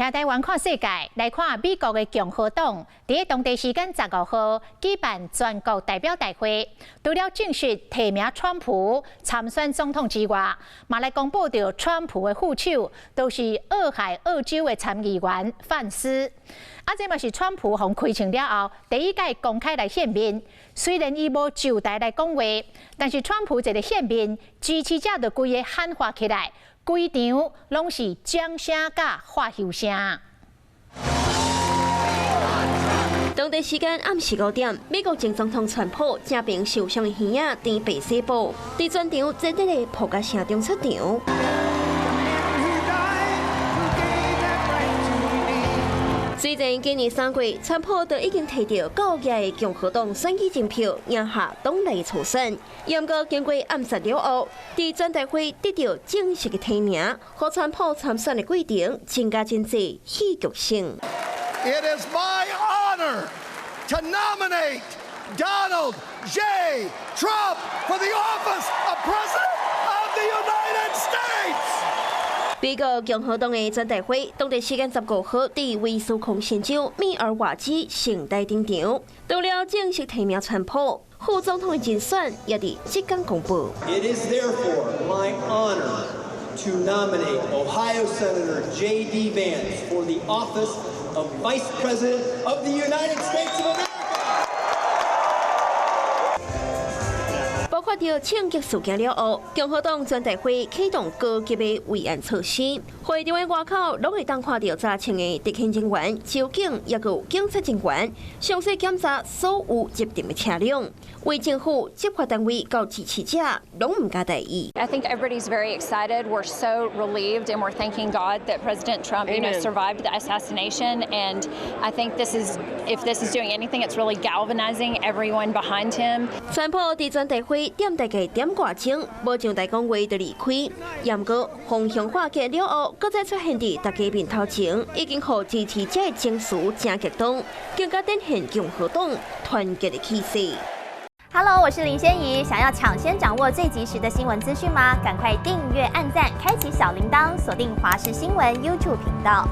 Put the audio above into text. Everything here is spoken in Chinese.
听台湾看世界，来看美国的共和党伫当地时间15号举办全国代表大会，除了正式提名川普参选总统之外，嘛来公布着川普的副手都是俄亥俄州的参议员范斯。这嘛是川普互开枪了后第一届公开来献面。虽然伊无就台来讲话，但是川普一个献面，支持者就规个喊话起来。 规场拢是掌声甲发休声。当地时间暗时5点，美国前总统川普正凭受伤的耳影伫白西部，伫全场热烈的扑甲声中出场。 虽然今年3月，川普就已经摕到9亿的共和党选举选票，赢下党内初选，不过经过暗杀了后，伫全大会得到正式的提名，和川普参选的过程增加真济戏剧性。It is my honor to nominate Donald J. Trump for the office of President of the United States. 美国共和党的全大会，当地时间19号伫威斯康星州密尔瓦基盛大登场。除了正式提名川普，副总统的竞选也伫即天公布。It is therefore my honor to nominate Ohio Senator J.D. Vance for the office of Vice President of the United States of America. 包括着枪击事件了后，共和党全大会启动高级的维安措施，会场的外口拢会当看到查清的特勤人员、州警也有警察人员，详细检查所有入场的车辆。为政府、执法单位到支持者拢唔加大意。I think everybody's very excited. We're so relieved, and we're thanking God that President Trump, survived the assassination. And I think if this is doing anything, it's really galvanizing everyone behind him. 川普伫全大会点大概点外钟，无上台讲话就离开。不过风向化解了后，搁再出现伫大家面头前，已经互支持者的情绪正激动，更加展现共和党团结的气势。 Hello， 我是林仙怡。想要抢先掌握最及时的新闻资讯吗？赶快订阅、按赞、开启小铃铛，锁定华视新闻 YouTube 频道。